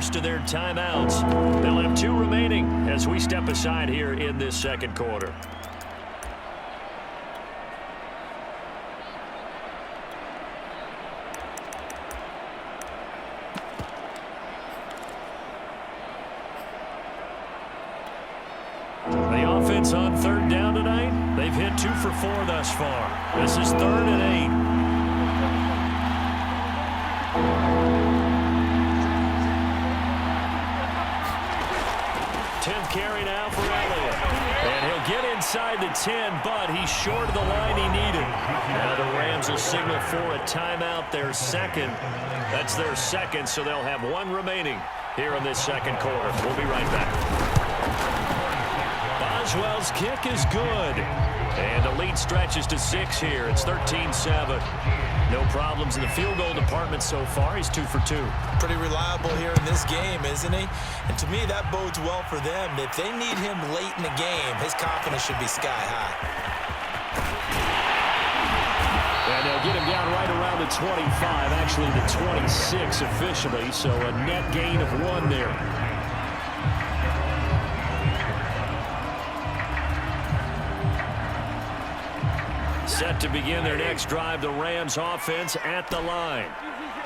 first of their timeouts. They'll have 2 remaining as we step aside here in this second quarter. The offense on third down tonight, they've hit 2 for 4 thus far. This is 3rd and 8. Carry now for Elliott. And he'll get inside the 10, but he's short of the line he needed. Now the Rams will signal for a timeout, their second. That's their second, so they'll have 1 remaining here in this second quarter. We'll be right back. Boswell's kick is good. And the lead stretches to 6 here. It's 13-7. No problems in the field goal department so far. He's 2 for 2. Pretty reliable here in this game, isn't he? And to me, that bodes well for them. If they need him late in the game, his confidence should be sky high. And they'll get him down right around the 25, actually the 26 officially, so a net gain of 1 there. Set to begin their next drive, the Rams offense at the line.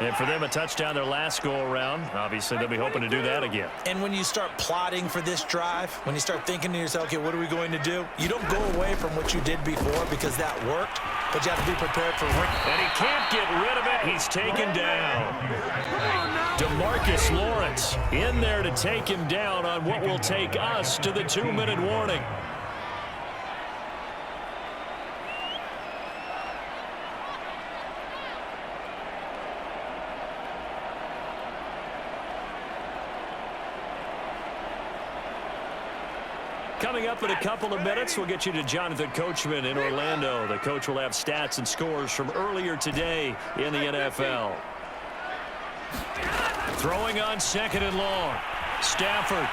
And for them, a touchdown their last go-around. Obviously, they'll be hoping to do that again. And when you start plotting for this drive, when you start thinking to yourself, okay, what are we going to do? You don't go away from what you did before because that worked, but you have to be prepared for it. And he can't get rid of it. He's taken down. DeMarcus Lawrence in there to take him down on what will take us to the 2-minute warning. Coming up in a couple of minutes, we'll get you to Jonathan Coachman in Orlando. The coach will have stats and scores from earlier today in the NFL. Throwing on 2nd and long. Stafford.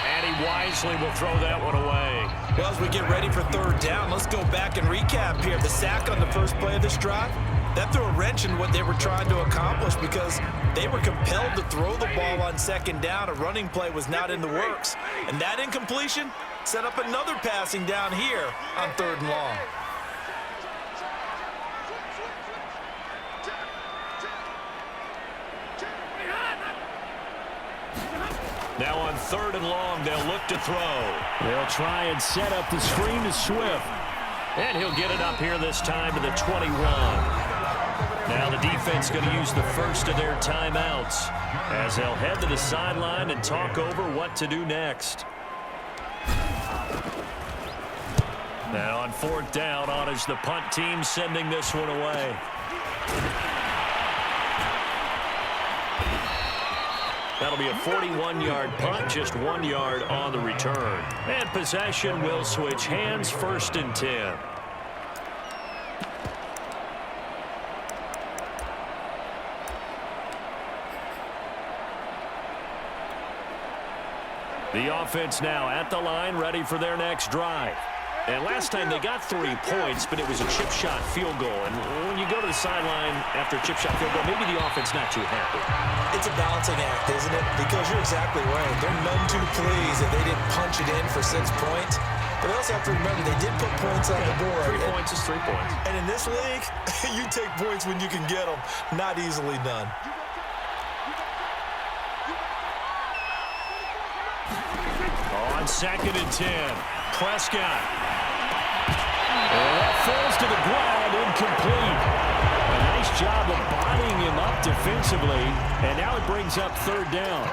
And he wisely will throw that one away. Well, as we get ready for 3rd down, let's go back and recap here. The sack on the first play of this drive, that threw a wrench in what they were trying to accomplish because they were compelled to throw the ball on 2nd down. A running play was not in the works. And that incompletion set up another passing down here on 3rd and long. Now on 3rd and long, they'll look to throw. They'll try and set up the screen to Swift. And he'll get it up here this time to the 21. Now the defense going to use the first of their timeouts as they'll head to the sideline and talk over what to do next. Now on 4th down, on is the punt team sending this one away. That'll be a 41-yard punt, just 1 yard on the return. And possession will switch hands, 1st and 10. The offense now at the line, ready for their next drive. And last time they got 3 points, but it was a chip shot field goal. And when you go to the sideline after a chip shot field goal, maybe the offense not too happy. It's a balancing act, isn't it? Because you're exactly right. They're none too pleased if they didn't punch it in for 6 points. But they also have to remember they did put points on the board. 3 points is 3 points. And in this league, you take points when you can get them. Not easily done. On 2nd and 10, Prescott. And that falls to the ground, incomplete. A nice job of bodying him up defensively, and now it brings up 3rd down.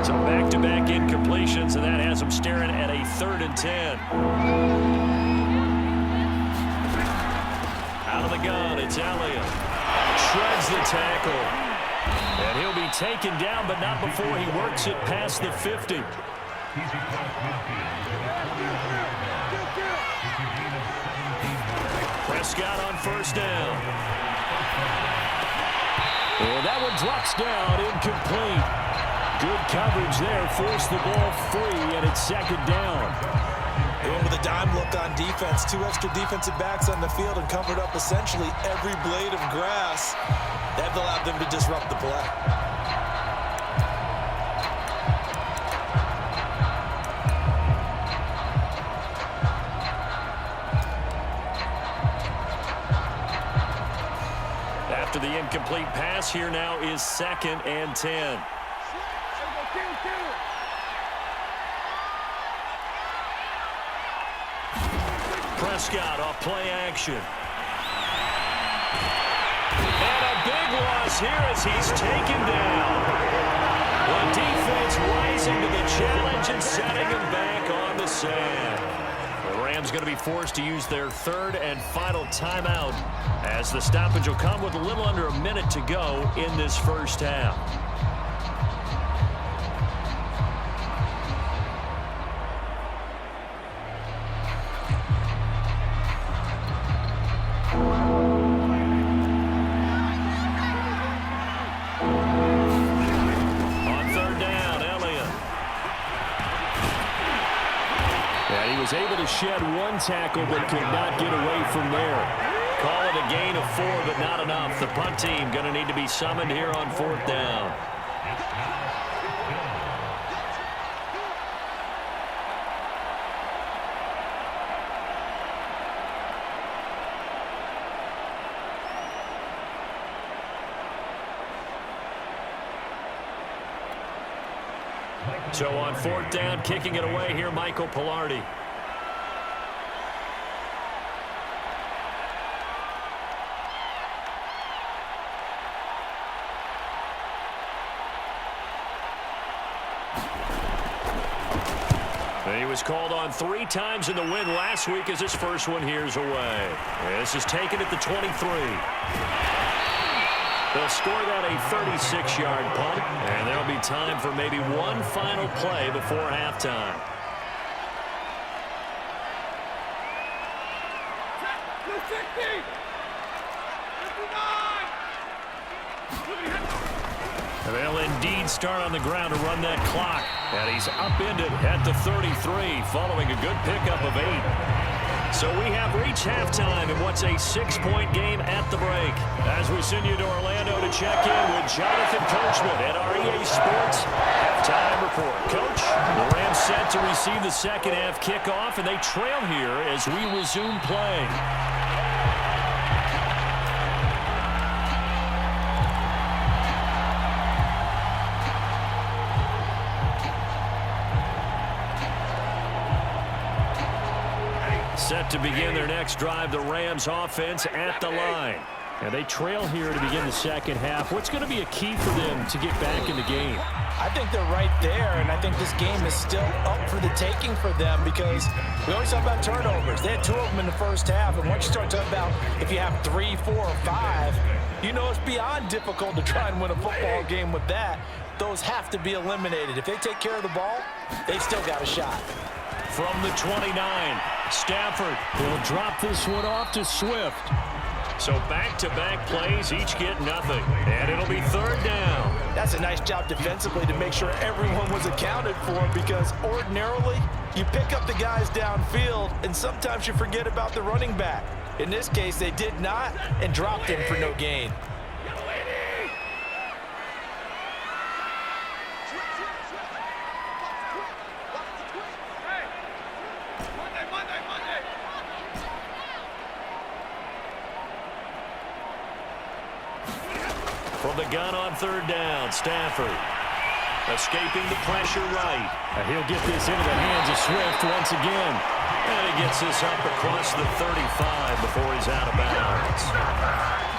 So back-to-back incompletions, and that has them staring at a 3rd and 10. Out of the gun, it's Elliott. Shreds the tackle. And he'll be taken down, but not before he works it past the 50. Prescott on 1st down. And that one drops down, incomplete. Good coverage there. Forced the ball free, and it's second down. And with a dime look on defense, 2 extra defensive backs on the field and covered up essentially every blade of grass. That allowed them to disrupt the play. After the incomplete pass, here now is 2nd and 10. Prescott off play action. And a big loss here as he's taken down. The defense rising to the challenge and setting him back on the sand. The Rams going to be forced to use their 3rd and final timeout as the stoppage will come with a little under a minute to go in this first half. Was able to shed 1 tackle but could not get away from there. Call it a gain of 4, but not enough. The punt team going to need to be summoned here on 4th down. So on 4th down, kicking it away here, Michael Pilardi. He was called on 3 times in the win last week as his first one here's away. This is taken at the 23. They'll score that a 36-yard punt, and there'll be time for maybe one final play before halftime. They'll indeed start on the ground to run that clock. And he's upended at the 33 following a good pickup of 8. So we have reached halftime in what's a 6-point game at the break. As we send you to Orlando to check in with Jonathan Coachman at our EA Sports halftime report. Coach, the Rams set to receive the second half kickoff, and they trail here as we resume play. Set to begin their next drive, the Rams offense at the line. And they trail here to begin the second half. What's going to be a key for them to get back in the game? I think they're right there, and I think this game is still up for the taking for them because we always talk about turnovers. They had 2 of them in the first half, and once you start talking about if you have 3, 4, or 5, you know it's beyond difficult to try and win a football game with that. Those have to be eliminated. If they take care of the ball, they've still got a shot. From the 29, Stafford will drop this one off to Swift. So back-to-back plays, each get nothing. And it'll be 3rd down. That's a nice job defensively to make sure everyone was accounted for because ordinarily you pick up the guys downfield and sometimes you forget about the running back. In this case, they did not and dropped him for no gain. From the gun on 3rd down, Stafford escaping the pressure right. He'll get this into the hands of Swift once again. And he gets this up across the 35 before he's out of bounds.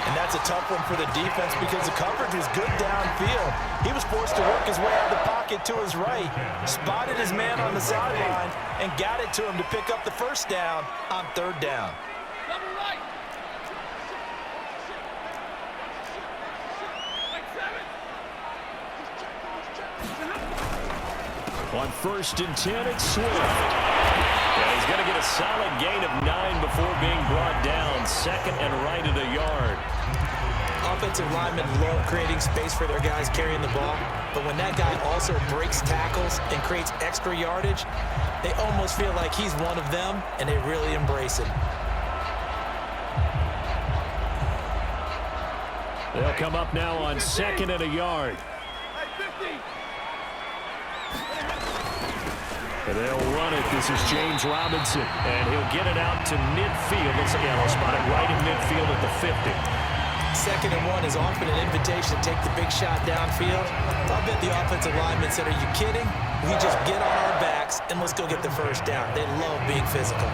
And that's a tough one for the defense because the coverage was good downfield. He was forced to work his way out of the pocket to his right, spotted his man on the sideline, and got it to him to pick up the 1st down on 3rd down. On 1st and 10, it's Swift. And he's going to get a solid gain of 9 before being brought down. 2nd and right at a yard. Offensive linemen love creating space for their guys carrying the ball, but when that guy also breaks tackles and creates extra yardage, they almost feel like he's one of them, and they really embrace it. They'll come up now on 2nd and a yard. And they'll run it. This is James Robinson, and he'll get it out to midfield. Looks like he'll spot it right in midfield at the 50. 2nd and 1 is often an invitation to take the big shot downfield. I'll bet the offensive lineman said, "Are you kidding? We just get on our backs and let's go get the first down." They love being physical.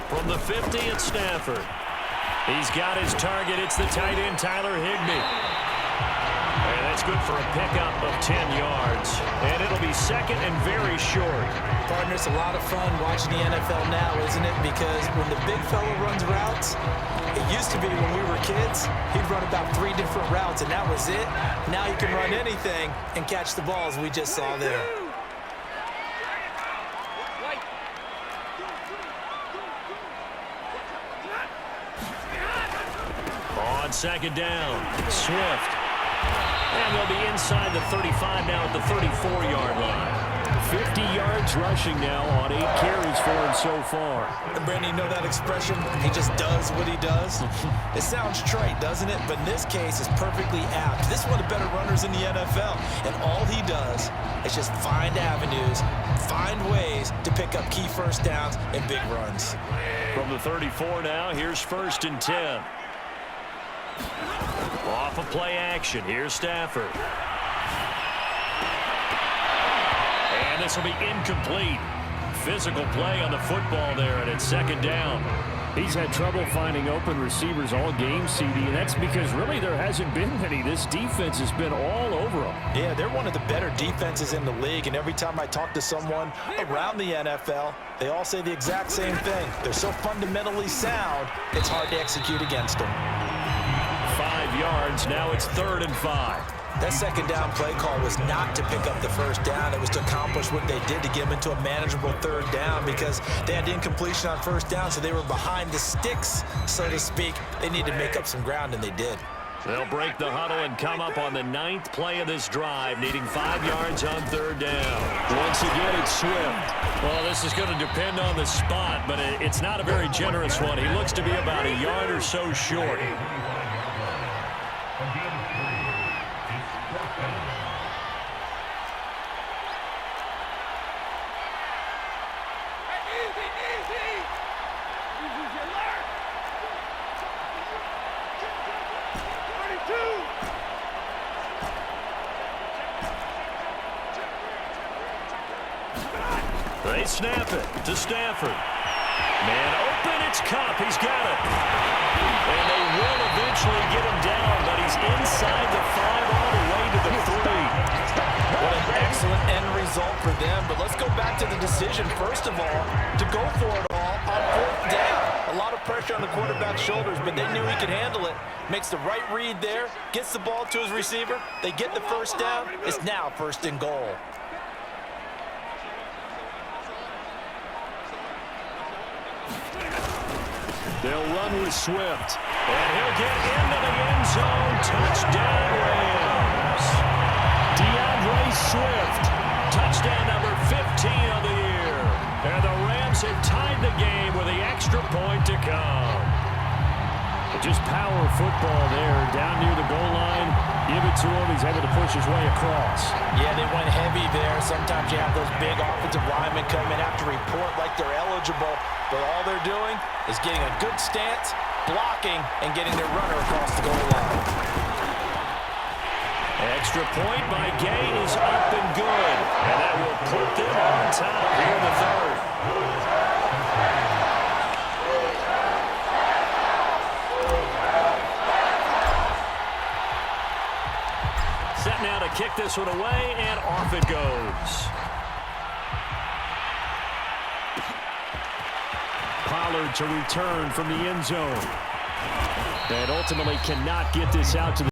From the 50 at Stafford. He's got his target. It's the tight end, Tyler Higbee. And that's good for a pickup of 10 yards. And it'll be 2nd and very short. Partner, it's a lot of fun watching the NFL now, isn't it? Because when the big fella runs routes, it used to be when we were kids, he'd run about 3 different routes, and that was it. Now he can run anything and catch the balls we just saw there. On 2nd down, Swift. And they'll be inside the 35 now at the 34-yard line. 50 yards rushing now on 8 carries for him so far. And Brandon, you know that expression? He just does what he does. It sounds trite, doesn't it? But in this case, it's perfectly apt. This is one of the better runners in the NFL. And all he does is just find avenues, find ways to pick up key first downs and big runs. From the 34 now, here's 1st and 10. Off of play action, here's Stafford. And this will be incomplete. Physical play on the football there, and it's 2nd down. He's had trouble finding open receivers all game, CD, and that's because really there hasn't been many. This defense has been all over them. Yeah, they're one of the better defenses in the league, and every time I talk to someone around the NFL, they all say the exact same thing. They're so fundamentally sound, it's hard to execute against them. 5 yards, now it's 3rd and 5. That 2nd down play call was not to pick up the first down. It was to accomplish what they did to get them into a manageable 3rd down because they had incompletion on 1st down, so they were behind the sticks, so to speak. They needed to make up some ground, and they did. They'll break the huddle and come up on the 9th play of this drive, needing 5 yards on 3rd down. Once again, it's Swift. Well, this is going to depend on the spot, but it's not a very generous one. He looks to be about a yard or so short. They snap it to Stafford. Man open, it's Cup. He's got it. And they will eventually get him down, but he's inside the 5 all the way to the 3. What an excellent end result for them. But let's go back to the decision, first of all, to go for it all on 4th down. A lot of pressure on the quarterback's shoulders, but they knew he could handle it. Makes the right read there, gets the ball to his receiver. They get the first down. It's now 1st and goal. They'll run with Swift. And he'll get into the end zone. Touchdown, Rams. DeAndre Swift. Touchdown number 15 of the year. And the Rams have tied the game with the extra point to come. Just power football there. Down near the goal line. Give it to him. He's able to push his way across. Yeah, they went heavy there. Sometimes you have those big offensive linemen come in after report like they're eligible. But all they're doing is getting a good stance, blocking, and getting their runner across the goal line. Extra point by Gay is up and good. And that will put them on top here in the 3rd. Set now to kick this one away, and off it goes. Pollard to return from the end zone. And ultimately cannot get this out to the